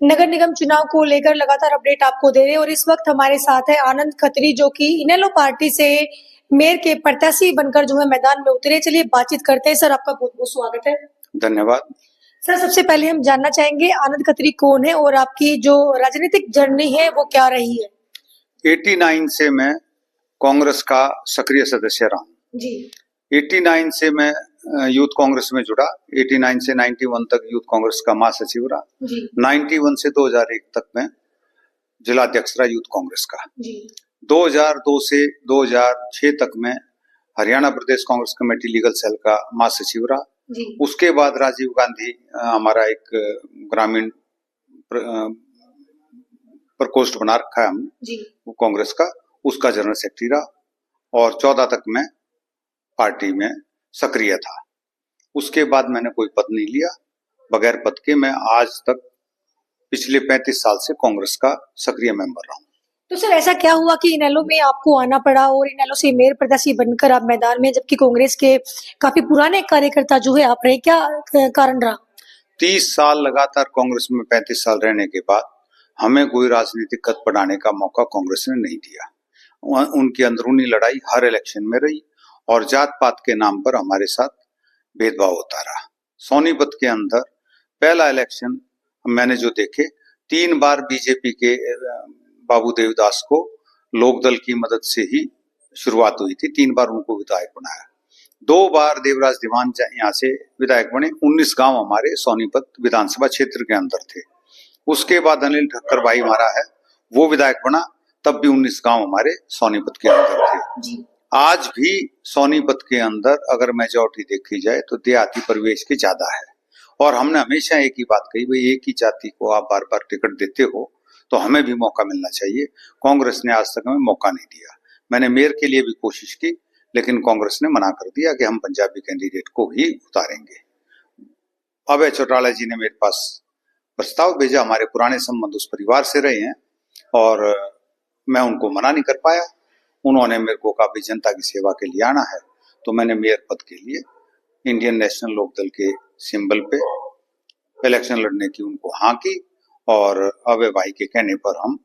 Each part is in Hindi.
नगर निगम चुनाव को लेकर लगातार अपडेट आपको दे रहे हैं और इस वक्त हमारे साथ है आनंद खत्री, जो कि इनेलो पार्टी से मेयर के प्रत्याशी बनकर जो है मैदान में उतरे। चलिए बातचीत करते हैं। सर, आपका बहुत बहुत स्वागत है। धन्यवाद। सर, सबसे पहले हम जानना चाहेंगे आनंद खत्री कौन है और आपकी जो राजनीतिक जर्नी है वो क्या रही है। 89 से मैं कांग्रेस का सक्रिय सदस्य रहा हूँ जी। 89 से मैं यूथ कांग्रेस में जुड़ा। 89 से 91 तक यूथ कांग्रेस का महासचिव रहा। जी। 91 से 2001 तक मैं जिला अध्यक्ष रहा यूथ कांग्रेस का। जी। 2002 से 2006 तक मैं हरियाणा प्रदेश कांग्रेस कमेटी लीगल सेल का महासचिव रहा। जी। उसके बाद राजीव गांधी हमारा एक ग्रामीण प्रकोष्ठ बना रखा है हमने वो कांग्रेस का, उसका जनरल सेक्रेटरी रहा और 14 तक मैं पार्टी में सक्रिय था। उसके बाद मैंने कोई पद नहीं लिया। बगैर पद के मैं आज तक पिछले 35 साल से कांग्रेस का सक्रिय मेंबर रहा हूँ। तो सर, ऐसा क्या हुआ कि इनेलो में आपको आना पड़ा और इनेलो से मेयर प्रत्याशी बनकर आप मैदान में, जबकि कांग्रेस के काफी पुराने कार्यकर्ता जो है आप रहे, क्या कारण रहा? 30 साल लगातार कांग्रेस में 35 साल रहने के बाद हमें कोई राजनीतिक कद बढ़ाने का मौका कांग्रेस ने नहीं दिया। उनकी अंदरूनी लड़ाई हर इलेक्शन में रही और जात पात के नाम पर हमारे साथ भेदभाव होता रहा। सोनीपत के अंदर पहला इलेक्शन मैंने जो देखे, 3 बार बीजेपी के बाबू देवदास को लोकदल की मदद से ही शुरुआत हुई थी। 3 बार उनको विधायक बनाया। 2 बार देवराज दीवान यहाँ से विधायक बने। 19 गांव हमारे सोनीपत विधानसभा क्षेत्र के अंदर थे। उसके बाद अनिल ठक्कर भाई हमारा है, वो विधायक बना, तब भी 19 गांव हमारे सोनीपत के अंदर थे। जी। आज भी सोनीपत के अंदर अगर मेजॉरिटी देखी जाए तो देहाती परिवेश की ज्यादा है और हमने हमेशा एक ही बात कही, भाई एक ही जाति को आप बार बार टिकट देते हो तो हमें भी मौका मिलना चाहिए। कांग्रेस ने आज तक हमें मौका नहीं दिया। मैंने मेयर के लिए भी कोशिश की लेकिन कांग्रेस ने मना कर दिया कि हम पंजाबी कैंडिडेट को ही उतारेंगे। अभय चौटाला जी ने मेरे पास प्रस्ताव भेजा, हमारे पुराने संबंध उस परिवार से रहे हैं और मैं उनको मना नहीं कर पाया। उन्होंने मेरे को कहा भी जनता की सेवा के लिए आना है, तो मैंने मेयर पद के लिए इंडियन नेशनल लोकदल के सिंबल पे इलेक्शन लड़ने की उनको हाँ की और अभय भाई के कहने पर हम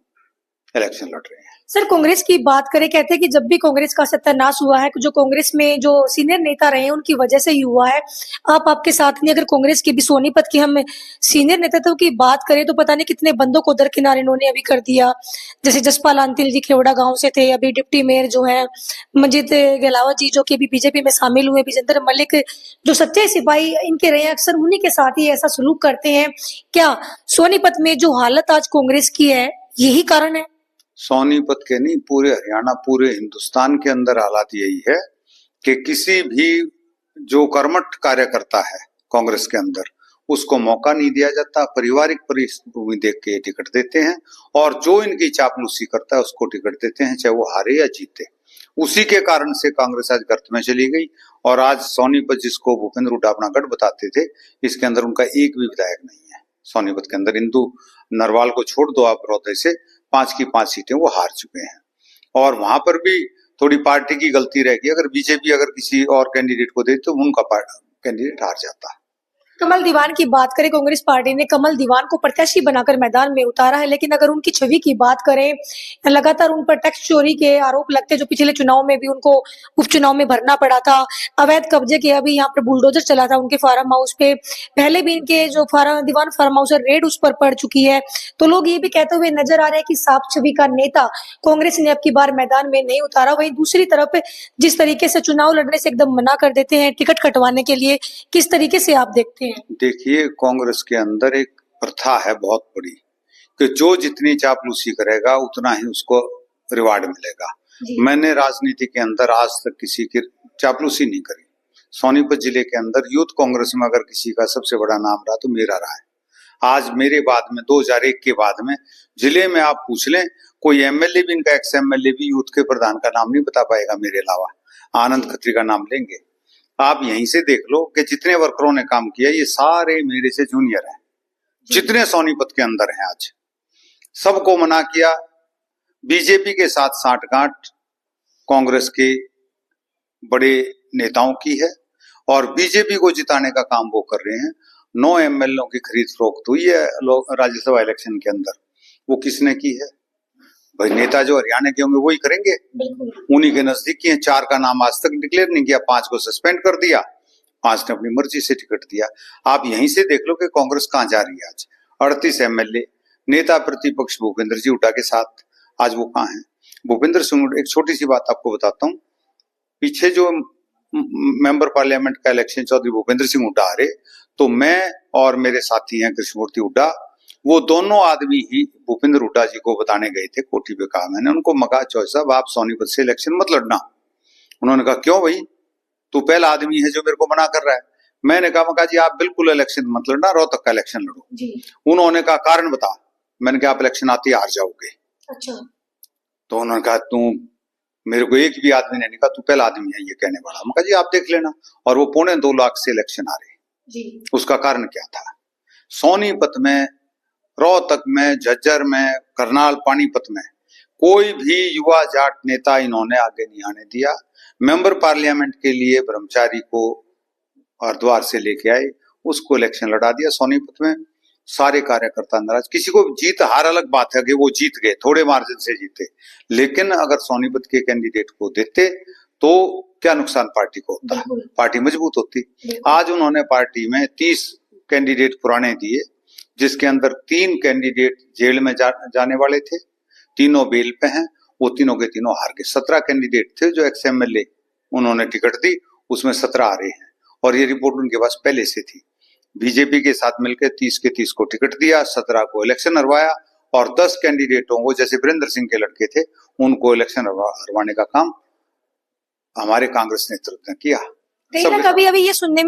इलेक्शन लड़ रहे हैं। सर, कांग्रेस की बात करें, कहते हैं कि जब भी कांग्रेस का सत्यानाश हुआ है, जो कांग्रेस में जो सीनियर नेता रहे हैं उनकी वजह से ही हुआ है। आपके साथ नहीं। अगर कांग्रेस की भी सोनीपत की हम सीनियर नेतृत्व की बात करें तो पता नहीं कितने बंदों को दरकिनार इन्होंने अभी कर दिया। जैसे जसपाल अंतिल जी खेवड़ा गांव से थे, अभी डिप्टी मेयर जो है मंजीत गहलावत जी जो कि अभी बीजेपी में शामिल हुए, विजेंद्र मलिक जो सच्चे सिपाही इनके रहे हैं, अक्सर उन्हीं के साथ ही ऐसा सलूक करते हैं। क्या सोनीपत में जो हालत आज कांग्रेस की है यही कारण है? सोनीपत के नहीं, पूरे हरियाणा पूरे हिंदुस्तान के अंदर हालात यही है कि किसी भी जो कर्मठ कार्यकर्ता है कांग्रेस के अंदर उसको मौका नहीं दिया जाता। पारिवारिक पृष्ठभूमि देख के टिकट देते हैं और जो इनकी चापलूसी करता है उसको टिकट देते हैं, चाहे वो हारे या जीते। उसी के कारण से कांग्रेस आज गर्त में चली गई और आज सोनीपत, जिसको भूपेंद्र हुड्डा अपना गढ़ बताते थे, इसके अंदर उनका एक भी विधायक नहीं है। सोनीपत के अंदर इंदू नरवाल को छोड़ दो आप, बड़ौदे से 5 की 5 सीटें वो हार चुके हैं और वहां पर भी थोड़ी पार्टी की गलती रहेगी। अगर बीजेपी अगर किसी और कैंडिडेट को दे तो उनका कैंडिडेट हार जाता। कमल दीवान की बात करें, कांग्रेस पार्टी ने कमल दीवान को प्रत्याशी बनाकर मैदान में उतारा है, लेकिन अगर उनकी छवि की बात करें, लगातार उन पर टैक्स चोरी के आरोप लगते, जो पिछले चुनाव में भी उनको उपचुनाव में भरना पड़ा था। अवैध कब्जे के अभी यहाँ पर बुलडोजर चला था उनके फार्म हाउस पे, पहले भी इनके जो दीवान फार्म हाउस रेड उस पर पड़ चुकी है। तो लोग ये भी कहते हुए नजर आ रहे हैं कि साफ छवि का नेता कांग्रेस ने अब की बार मैदान में नहीं उतारा। वहीं दूसरी तरफ जिस तरीके से चुनाव लड़ने से एकदम मना कर देते हैं टिकट कटवाने के लिए, किस तरीके से आप देखते हैं? देखिए, कांग्रेस के अंदर एक प्रथा है बहुत बड़ी कि जो जितनी चापलूसी करेगा उतना ही उसको रिवार्ड मिलेगा। मैंने राजनीति के अंदर आज तक किसी की चापलूसी नहीं करी। सोनीपत जिले के अंदर यूथ कांग्रेस में अगर किसी का सबसे बड़ा नाम रहा तो मेरा रहा है। आज मेरे बाद में 2001 के बाद में जिले में आप पूछ लें, कोई एमएलए भी, इनका एक्स एमएलए भी यूथ के प्रधान का नाम नहीं बता पाएगा मेरे अलावा। आनंद खत्री का नाम लेंगे आप, यहीं से देख लो कि जितने वर्करों ने काम किया ये सारे मेरे से जूनियर हैं। जितने सोनीपत के अंदर हैं आज सबको मना किया। बीजेपी के साथ साठगांठ कांग्रेस के बड़े नेताओं की है और बीजेपी को जिताने का काम वो कर रहे हैं। 9 एमएलए की खरीद फरोख्त हुई है राज्यसभा इलेक्शन के अंदर, वो किसने की है? भाई नेता जो हरियाणा के होंगे वही करेंगे, उन्हीं के नजदीकी हैं। 4 का नाम आज तक डिक्लेयर नहीं किया, 5 को सस्पेंड कर दिया, 5 ने अपनी मर्जी से टिकट दिया। आप यहीं से देख लो कि कांग्रेस कहां जा रही है। आज 38 एमएलए नेता प्रतिपक्ष भूपेंद्र जी हुड्डा के साथ आज वो कहां है? भूपेंद्र सिंह, एक छोटी सी बात आपको बताता हूं, पीछे जो मेंबर पार्लियामेंट का इलेक्शन चौधरी भूपेंद्र सिंह हुड्डा हारे, तो मैं और मेरे साथी हैं कृष्णमूर्ति हुड्डा, वो दोनों आदमी ही भूपेंद्र हुड्डा जी को बताने गए थे। कोठी पे कहा, मैंने उनको मगा, चौधरी साहब आप सोनीपत से इलेक्शन मत लड़ना। उन्होंने कहा क्यों भाई, तू पहला आदमी है जो मेरे को मना कर रहा है। मैंने कहा मगा जी आप बिल्कुल इलेक्शन मत लड़ना, रोहतक का इलेक्शन लड़ो जी। उन्होंने कहा कारण बता। मैंने कहा आप इलेक्शन आते हार जाओगे। अच्छा। तो उन्होंने कहा तू, मेरे को एक भी आदमी ने नहीं कहा तू पहला आदमी है ये कहने वाला। मैं कहा जी आप देख लेना। और वो 2.25 लाख से इलेक्शन आ रहे जी। उसका कारण क्या था? सोनीपत में, रोहतक में, झज्जर में, करनाल, पानीपत में कोई भी युवा जाट नेता इन्होंने आगे नहीं आने दिया। मेंबर पार्लियामेंट के लिए ब्रह्मचारी को हरिद्वार से लेके आए, उसको इलेक्शन लड़ा दिया। सोनीपत में सारे कार्यकर्ता नाराज। किसी को जीत हार अलग बात है कि वो जीत गए, थोड़े मार्जिन से जीते, लेकिन अगर सोनीपत के कैंडिडेट को देते तो क्या नुकसान पार्टी को होता? पार्टी मजबूत होती। आज उन्होंने पार्टी में 30 कैंडिडेट पुराने दिए, जिसके अंदर 3 कैंडिडेट जेल में जाने वाले थे, तीनों बेल पे हैं, वो तीनों के तीनों हार गए। 17 कैंडिडेट थे जो एक्स एमएलए उन्होंने टिकट दी, उसमें 17 आ रहे हैं, और ये रिपोर्ट उनके पास पहले से थी। बीजेपी के साथ मिलकर 30 के 30 को टिकट दिया, 17 को इलेक्शन हरवाया, और 10 कैंडिडेटों को, जैसे वीरेंद्र सिंह के लड़के थे, उनको इलेक्शन हरवाने का काम हमारे कांग्रेस नेतृत्व ने किया। कभी अभी ये सुनने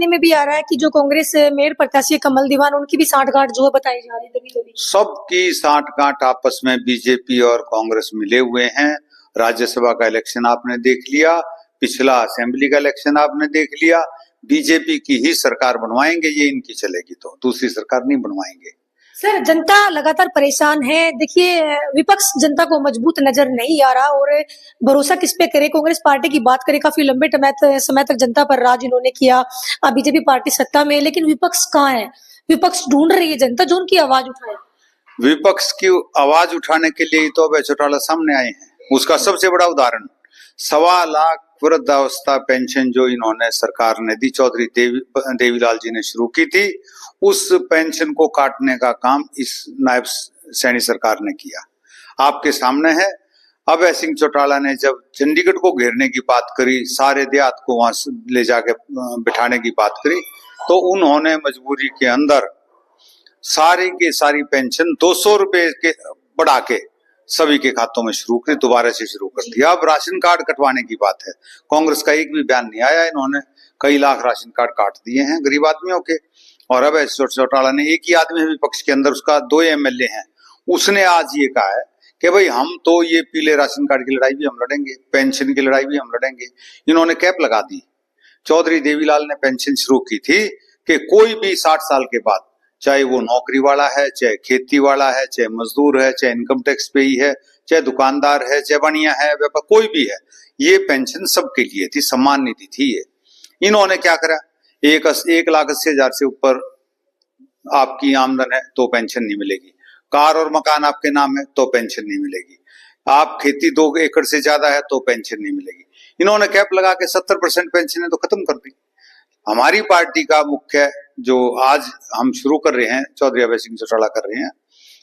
में भी आ रहा है कि जो कांग्रेस मेयर प्रत्याशी कमल दीवान, उनकी भी साठगांठ जो है बताई जा रही है। कभी सबकी साठगांठ आपस में बीजेपी और कांग्रेस मिले हुए हैं। राज्यसभा का इलेक्शन आपने देख लिया, पिछला असेंबली का इलेक्शन आपने देख लिया। बीजेपी की ही सरकार बनवाएंगे, ये इनकी चलेगी, तो दूसरी सरकार नहीं बनवाएंगे। सर, जनता लगातार परेशान है। देखिए, विपक्ष जनता को मजबूत नजर नहीं आ रहा, और भरोसा किस पे करे? कांग्रेस पार्टी की बात करें, काफी लंबे समय तक जनता पर राज इन्होंने किया। अब बीजेपी पार्टी सत्ता में है, लेकिन विपक्ष कहाँ है? विपक्ष ढूंढ रही है जनता जो उनकी आवाज उठाए। विपक्ष की आवाज उठाने के लिए तो अभय चौटाला सामने आए हैं। उसका सबसे बड़ा उदाहरण 1.25 लाख वृद्धावस्था पेंशन जो इन्होंने सरकार ने दी, चौधरी देवीलाल जी ने शुरू की थी, उस पेंशन को काटने का काम इस नायब सैनी सरकार ने किया। आपके सामने है। अभय सिंह चौटाला ने जब चंडीगढ़ को घेरने की बात करी, सारे देहात को वहां ले जाके बिठाने की बात करी, तो उन्होंने मजबूरी के अंदर सारी की सारी पेंशन 200 रुपए के बढ़ा के सभी के खातों में शुरू करी, दोबारा से शुरू कर दिया। अब राशन कार्ड कटवाने की बात है, कांग्रेस का एक भी बयान नहीं आया। इन्होंने कई लाख राशन कार्ड काट दिए हैं गरीब आदमियों के। और अब चौटाला ने, एक ही आदमी है विपक्ष के अंदर, उसका 2 एमएलए हैं, उसने आज ये कहा है कि भाई हम तो ये पीले राशन कार्ड की लड़ाई भी हम लड़ेंगे, पेंशन की लड़ाई भी हम लड़ेंगे। इन्होंने कैप लगा दी। चौधरी देवीलाल ने पेंशन शुरू की थी कि कोई भी 60 साल के बाद, चाहे वो नौकरी वाला है, चाहे खेती वाला है, चाहे मजदूर है, चाहे इनकम टैक्स पे ही है, चाहे दुकानदार है, चाहे बनिया है, व्यापार, कोई भी है, ये पेंशन सबके लिए थी, सम्मान निधि थी ये। इन्होंने क्या करा, 1,80,000 से ऊपर आपकी आमदन है तो पेंशन नहीं मिलेगी, कार और मकान आपके नाम है तो पेंशन नहीं मिलेगी, आप खेती 2 एकड़ से ज्यादा है तो पेंशन नहीं मिलेगी। इन्होंने कैप लगा के 70% पेंशन तो खत्म कर दी। हमारी पार्टी का मुख्य जो आज हम शुरू कर रहे हैं, चौधरी अभय सिंह चौटाला कर रहे हैं,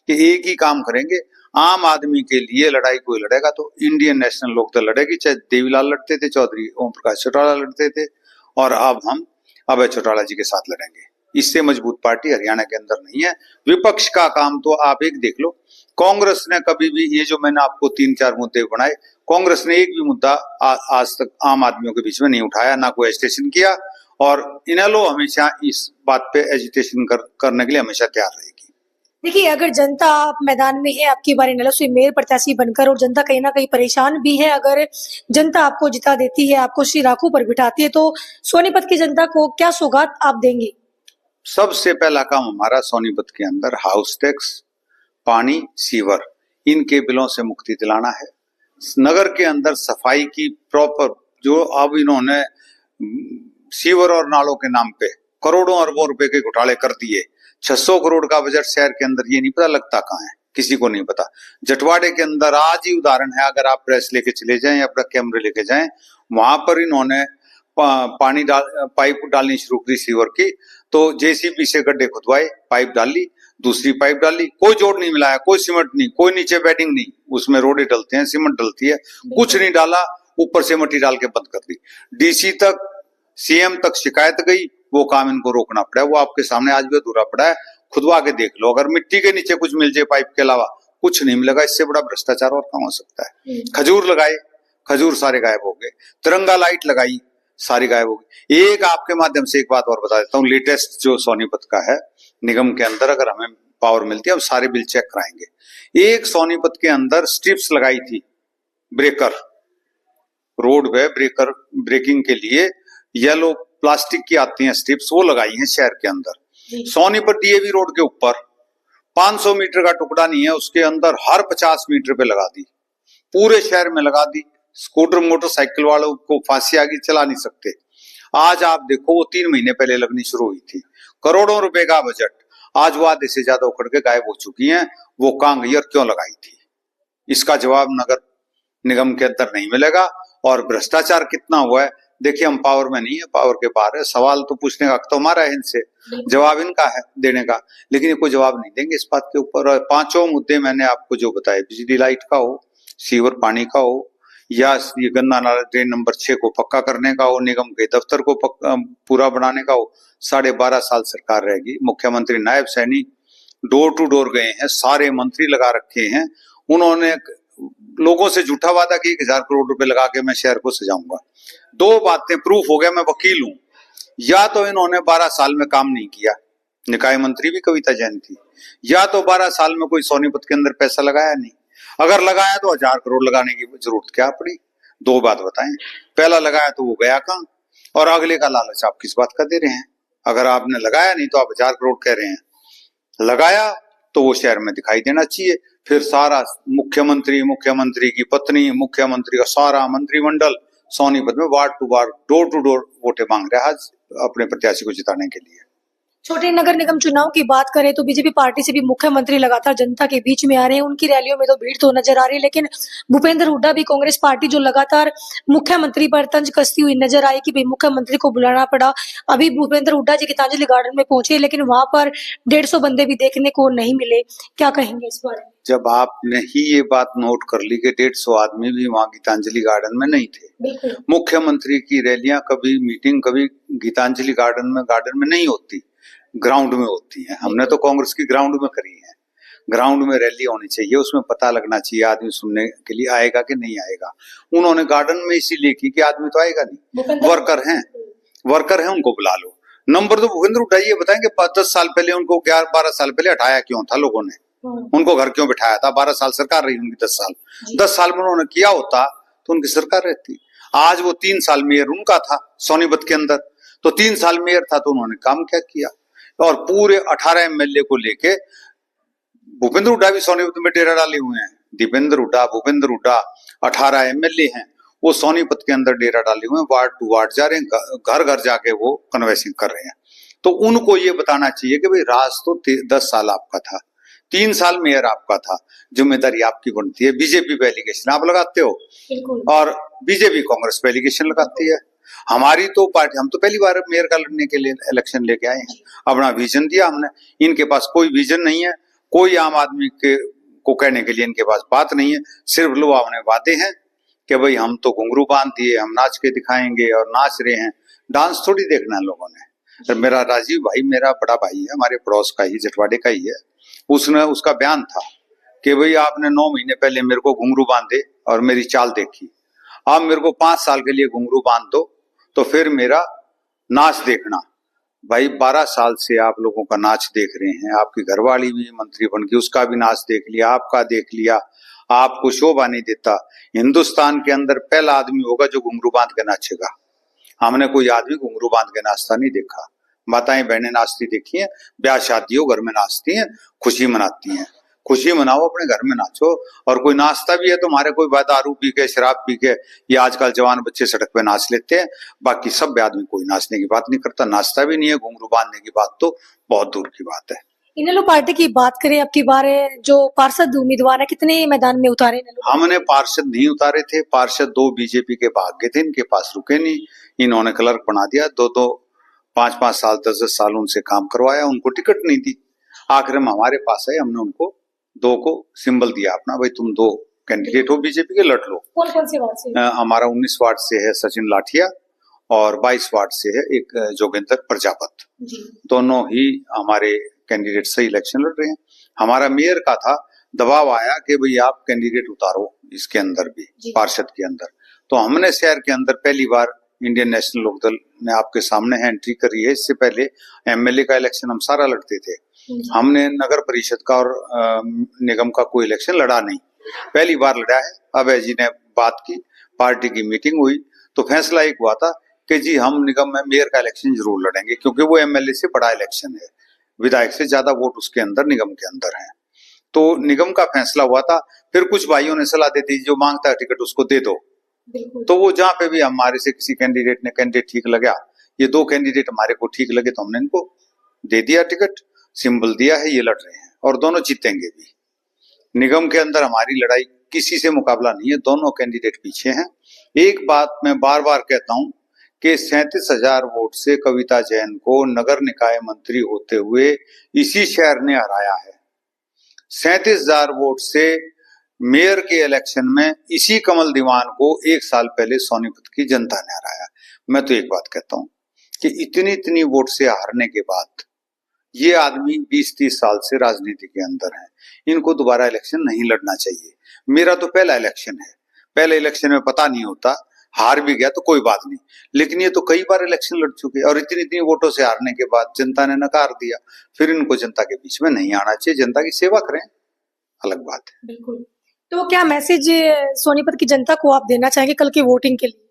कि एक ही काम करेंगे, आम आदमी के लिए लड़ाई कोई लड़ेगा तो इंडियन नेशनल लोकदल लड़ेगी। चाहे देवीलाल लड़ते थे, चौधरी ओम प्रकाश चौटाला लड़ते थे, और अब हम अभय चौटाला जी के साथ लड़ेंगे। इससे मजबूत पार्टी हरियाणा के अंदर नहीं है। विपक्ष का काम तो आप एक देख लो, कांग्रेस ने कभी भी, ये जो मैंने आपको 3-4 मुद्दे बनाए, कांग्रेस ने एक भी मुद्दा आज तक आम आदमियों के बीच में नहीं उठाया, ना कोई एजिटेशन किया, और इनेलो हमेशा इस बात पे एजिटेशन करने के लिए हमेशा तैयार रहेगी। देखिए, अगर जनता आप मैदान में है आपकी बार इनेलो से मेयर प्रत्याशी बनकर, और जनता कहीं ना कहीं परेशान भी है, अगर जनता आपको जिता देती है, आपको श्री राखू पर बिठाती है, तो सोनीपत की जनता को क्या सौगात आप देंगे? सबसे पहला काम हमारा सोनीपत के अंदर हाउस टैक्स, पानी, सीवर, इनके बिलों से मुक्ति दिलाना है। नगर के अंदर सफाई की प्रॉपर, जो अब इन्होंने सीवर और नालों के नाम पे करोड़ों अरबों रुपए के घोटाले कर दिए। 600 करोड़ का बजट शहर के अंदर, ये नहीं पता लगता कहाँ है, किसी को नहीं पता। जटवाड़े के अंदर आज ही उदाहरण है, अगर आप प्रेस लेके चले जाएं या अपना कैमरे लेके जाएं, वहां पर इन्होंने पानी पाइप डालनी शुरू की सीवर की, तो जेसीबी से गड्ढे खुदवाए, पाइप डाली, दूसरी पाइप डाली, कोई जोड़ नहीं मिलाया, कोई सीमेंट नहीं, कोई नीचे बेडिंग नहीं, उसमें रोडे डलते हैं, सीमेंट डलती है, कुछ नहीं डाला, ऊपर से मट्टी डाल के बंद कर दी। डीसी तक, सीएम तक शिकायत गई, वो काम इनको रोकना पड़ा है। वो आपके सामने आज भी अधूरा पड़ा है, खुदवा के देख लो। अगर मिट्टी के नीचे कुछ मिल जाए पाइप के अलावा, कुछ नहीं मिलेगा। इससे बड़ा भ्रष्टाचार और कहाँ हो सकता है। खजूर लगाए, खजूर सारे गायब हो गए। तिरंगा लाइट लगाई, सारी गायब हो गई। एक आपके माध्यम से एक बात और बता देता हूँ, लेटेस्ट जो सोनीपत का है निगम के अंदर, अगर हमें पावर मिलती है, हम सारे बिल चेक कराएंगे। एक सोनीपत के अंदर स्ट्रिप्स लगाई थी, ब्रेकर, रोड पे ब्रेकर, ब्रेकिंग के लिए येलो प्लास्टिक की आती हैं स्ट्रिप्स, वो लगाई हैं शहर के अंदर। सोनीपत डीएवी रोड के ऊपर 500 मीटर का टुकड़ा नहीं है, उसके अंदर हर 50 मीटर पे लगा दी, पूरे शहर में लगा दी। स्कूटर मोटरसाइकिल वालों को फांसी आ गई, चला नहीं सकते। आज आप देखो, वो 3 महीने पहले लगनी शुरू हुई थी। करोड़ों रुपए का बजट, आज वो आधे से ज्यादा उखड़ के गायब हो चुकी हैं। वो कहां गई और क्यों लगाई थी, इसका जवाब नगर निगम के अंदर नहीं मिलेगा। और भ्रष्टाचार कितना हुआ है, देखिए, हम पावर में नहीं है, पावर के बाहर है। सवाल तो पूछने का हक तो हमारा है, इनसे जवाब इनका है देने का, लेकिन ये कोई जवाब नहीं देंगे इस बात के ऊपर। और 5 मुद्दे मैंने आपको जो बताए, बिजली लाइट का हो, सीवर पानी का हो, या ये गंदा नाला ड्रेन नंबर 6 को पक्का करने का हो, निगम के दफ्तर को पूरा बनाने का हो। 12.5 साल सरकार रहेगी, मुख्यमंत्री Nayab Saini door to door गए हैं, सारे मंत्री लगा रखे हैं। उन्होंने लोगों से झूठा वादा कि 1000 करोड़ रुपए लगा के मैं शहर को सजाऊंगा। 2 बातें प्रूफ हो गया, मैं वकील हूं। या तो इन्होंने 12 साल में काम नहीं किया, निकाय मंत्री भी कविता जैन थी, या तो 12 साल में कोई सोनीपत के अंदर पैसा लगाया नहीं। अगर लगाया तो 1000 करोड़ लगाने की जरूरत क्या पड़ी। 2 बात बताएं, पहला लगाया तो वो गया कहां, और अगले का लालच आप किस बात का दे रहे हैं। अगर आपने लगाया नहीं तो आप 1000 करोड़ कह रहे हैं, लगाया तो वो शहर में दिखाई देना चाहिए। फिर सारा मुख्यमंत्री, मुख्यमंत्री की पत्नी, मुख्यमंत्री का सारा मंत्रिमंडल सोनीपत में ward to ward, door to door वोटें मांग रहे हैं आज अपने प्रत्याशी को जिताने के लिए। छोटे नगर निगम चुनाव की बात करें तो बीजेपी पार्टी से भी मुख्यमंत्री लगातार जनता के बीच में आ रहे हैं। उनकी रैलियों में तो भीड़ तो नजर आ रही है, लेकिन भूपेंद्र हुड्डा भी, कांग्रेस पार्टी जो लगातार मुख्यमंत्री पर तंज कसती हुई नजर आई कि भाई मुख्यमंत्री को बुलाना पड़ा। अभी भूपेंद्र हुड्डा जी गीतांजलि गार्डन में पहुंचे, लेकिन वहां पर 150 बंदे भी देखने को नहीं मिले। क्या कहेंगे इस बारे में? जब आपने ही ये बात नोट कर ली कि 150 आदमी भी वहां गीतांजलि गार्डन में नहीं थे। मुख्यमंत्री की रैलियां कभी, मीटिंग कभी गीतांजलि गार्डन में नहीं होती, ग्राउंड में होती है। हमने तो कांग्रेस की ग्राउंड में करी है। ग्राउंड में रैली होनी चाहिए, उसमें पता लगना चाहिए आदमी सुनने के लिए आएगा कि नहीं आएगा। उन्होंने गार्डन में इसीलिए की कि आदमी तो आएगा नहीं, वर्कर हैं, उनको बुला लो। नंबर 2, भूपेंद्र हुड्डा ये बताएंगे 10 साल पहले उनको, 12 साल पहले हटाया क्यों था लोगों ने, उनको घर क्यों बिठाया था। 12 साल सरकार रही उनकी, 10 साल में उन्होंने किया होता तो उनकी सरकार रहती। आज वो 3 साल मेयर उनका था सोनीपत के अंदर, तो 3 साल मेयर था तो उन्होंने काम क्या किया। और पूरे 18 एमएलए को लेके भूपेंद्र हुड्डा भी सोनीपत में डेरा डाले हुए हैं। दीपेंद्र हुड्डा, भूपेंद्र हुड्डा, 18 एमएलए हैं, वो सोनीपत के अंदर डेरा डाले हुए हैं, वार्ड टू वार्ड जा रहे हैं, घर घर जाके वो कन्वेंसिंग कर रहे हैं। तो उनको ये बताना चाहिए कि भाई राज तो 10 साल आपका था, 3 साल मेयर आपका था, जिम्मेदारी आपकी बनती है। बीजेपी पे एलिगेशन आप लगाते हो और बीजेपी कांग्रेस पे एलिगेशन लगाती है। हमारी तो पार्टी, हम तो पहली बार मेयर का लड़ने के लिए इलेक्शन लेके आए हैं, अपना विजन दिया हमने। इनके पास कोई विजन नहीं है, कोई आम आदमी के को कहने के लिए इनके पास बात नहीं है। सिर्फ लुभावने वादे हैं कि भाई हम तो घुंघरू बांध दिए, हम नाच के दिखाएंगे, और नाच रहे हैं। डांस थोड़ी देखना है लोगों ने। तो मेरा राजीव भाई मेरा बड़ा भाई है, हमारे पड़ोस का ही, जटवाड़े का ही है। उसका बयान था कि भाई आपने 9 महीने पहले मेरे को घुंघरू बांधे और मेरी चाल देखी, आप मेरे को 5 साल के लिए घुंघरू बांध दो तो फिर मेरा नाच देखना। भाई 12 साल से आप लोगों का नाच देख रहे हैं, आपकी घरवाली भी मंत्री बन गई, उसका भी नाच देख लिया, आपका देख लिया, आपको शोभा नहीं देता। हिंदुस्तान के अंदर पहला आदमी होगा जो घुंघरू बांध के नाचेगा। हमने कोई आदमी घुंघरू बांध के नाचता नहीं देखा। माताएं बहनें नाचती देखी हैं, ब्याह शादियों घर में नाचती हैं, खुशी मनाती हैं। खुशी मनाओ, अपने घर में नाचो। और कोई नाचता भी है तो हमारे कोई बात दारू पी के शराब पी के, ये आजकल जवान बच्चे सड़क पे नाच लेते हैं, बाकी सब आदमी कोई नाचने की बात नहीं करता, नाचता भी नहीं है। घुंघरू बांधने की बात तो बहुत दूर की बात है। इनेलो पार्टी की बात करें, अब की बार जो पार्षद उम्मीदवार है कितने मैदान में उतारे इनेलो? हमने पार्षद नहीं उतारे थे, पार्षद 2 बीजेपी के भाग गए थे, इनके पास रुके नहीं, इन्होंने क्लर्क बना दिया। 2-2 5-5 साल 10-10 साल उनसे काम करवाया, उनको टिकट नहीं दी। आखिर में हमारे पास है, हमने उनको 2 को सिंबल दिया अपना, भाई तुम 2 कैंडिडेट हो बीजेपी के, लड़ लो। कौन कौन से वार्ड से? हमारा 19 वार्ड से है सचिन लाठिया और 22 वार्ड से है एक जोगेंद्र प्रजापत। दोनों ही हमारे कैंडिडेट से इलेक्शन लड़ रहे हैं। हमारा मेयर का था, दबाव आया कि भाई आप कैंडिडेट उतारो इसके अंदर भी, पार्षद के अंदर। तो हमने शहर के अंदर पहली बार इंडियन नेशनल लोकदल ने आपके सामने है एंट्री करी है। इससे पहले एमएलए का इलेक्शन हम सारा लड़ते थे, हमने नगर परिषद का और निगम का कोई इलेक्शन लड़ा नहीं, पहली बार लड़ा है। अभय जी ने बात की, पार्टी की मीटिंग हुई तो फैसला एक हुआ था कि जी हम निगम में मेयर का इलेक्शन जरूर लड़ेंगे, क्योंकि वो एमएलए से बड़ा इलेक्शन है, विधायक से ज्यादा वोट उसके अंदर निगम के अंदर है। तो निगम का फैसला हुआ था। फिर कुछ भाइयों ने सलाह दे दी जो मांगता है टिकट उसको दे दो। तो वो जहां पे भी हमारे से किसी कैंडिडेट ठीक लगा, ये 2 कैंडिडेट हमारे को ठीक लगे तो हमने इनको दे दिया टिकट, सिंबल दिया है, ये लड़ रहे हैं और दोनों जीतेंगे भी। निगम के अंदर हमारी लड़ाई किसी से मुकाबला नहीं है, दोनों कैंडिडेट पीछे हैं। एक बात मैं बार बार कहता हूं कि 37,000 वोट से कविता जैन को नगर निकाय मंत्री होते हुए इसी शहर ने हराया है। 37,000 वोट से मेयर के इलेक्शन में इसी कमल दीवान को 1 साल पहले सोनीपत की जनता ने हराया। मैं तो एक बात कहता हूं कि इतनी वोट से हारने के बाद ये आदमी 20-30 साल से राजनीति के अंदर है, इनको दोबारा इलेक्शन नहीं लड़ना चाहिए। मेरा तो पहला इलेक्शन है, पहले इलेक्शन में पता नहीं होता, हार भी गया तो कोई बात नहीं, लेकिन ये तो कई बार इलेक्शन लड़ चुके और इतनी वोटों से हारने के बाद जनता ने नकार दिया। फिर इनको जनता के बीच में नहीं आना चाहिए, जनता की सेवा करें, अलग बात है। बिल्कुल। तो क्या मैसेज सोनीपत की जनता को आप देना चाहेंगे कल की वोटिंग के लिए?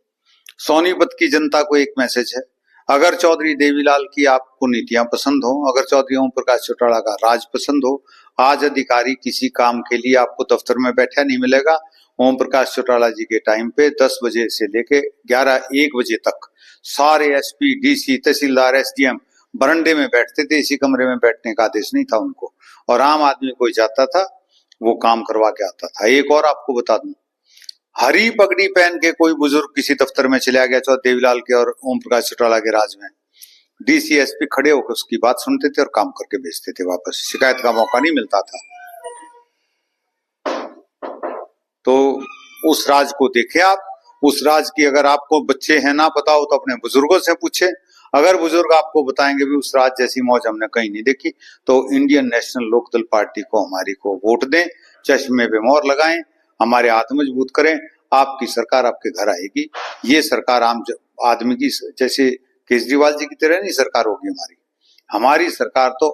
सोनीपत की जनता को एक मैसेज है, अगर चौधरी देवीलाल की आपको नीतियां पसंद हो, अगर चौधरी ओम प्रकाश चौटाला का राज पसंद हो, आज अधिकारी किसी काम के लिए आपको दफ्तर में बैठा नहीं मिलेगा। ओम प्रकाश चौटाला जी के टाइम पे 10 बजे से लेके 11-1 बजे तक सारे एसपी, डीसी, तहसीलदार, एसडीएम बरंडे में बैठते थे, इसी कमरे में बैठने का आदेश नहीं था उनको, और आम आदमी कोई जाता था वो काम करवा के आता था। एक और आपको बता दूं, हरी पगड़ी पहन के कोई बुजुर्ग किसी दफ्तर में चला गया चौधरी देवीलाल के और ओम प्रकाश चौटाला के राज में, डीसी एसपी खड़े होकर उसकी बात सुनते थे और काम करके भेजते थे वापस, शिकायत का मौका नहीं मिलता था। तो उस राज को देखे आप, उस राज की अगर आपको बच्चे हैं ना पता हो तो अपने बुजुर्गों से पूछे, अगर बुजुर्ग आपको बताएंगे भी उस राज जैसी मौज हमने कहीं नहीं देखी, तो इंडियन नेशनल लोकदल पार्टी को हमारी को वोट दें, चश्मे पे मोहर लगाएं, हमारे हाथ मजबूत करें, आपकी सरकार आपके घर आएगी। ये सरकार आम आदमी की, जैसे केजरीवाल जी की तरह नहीं सरकार होगी हमारी सरकार तो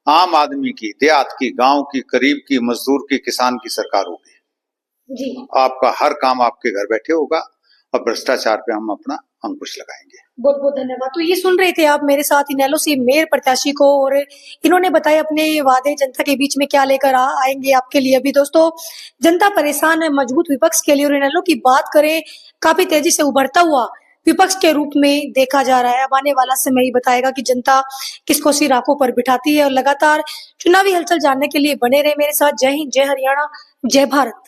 आम आदमी की, देहात की, गांव की, करीब की, मजदूर की, किसान की सरकार होगी जी। आपका हर काम आपके घर बैठे होगा और भ्रष्टाचार पे हम अपना अंकुश लगाएंगे। बहुत बहुत धन्यवाद। तो ये सुन रहे थे आप मेरे साथ इनेलो से मेयर प्रत्याशी को, और इन्होंने बताया अपने वादे जनता के बीच में क्या लेकर आएंगे आपके लिए। अभी दोस्तों जनता परेशान है मजबूत विपक्ष के लिए, और इनेलो की बात करें काफी तेजी से उभरता हुआ विपक्ष के रूप में देखा जा रहा है। अब आने वाला समय ही बताएगा कि जनता किसको सिर आंखों पर बिठाती है। और लगातार चुनावी हलचल जानने के लिए बने रहे मेरे साथ। जय हिंद, जय हरियाणा, जय भारत।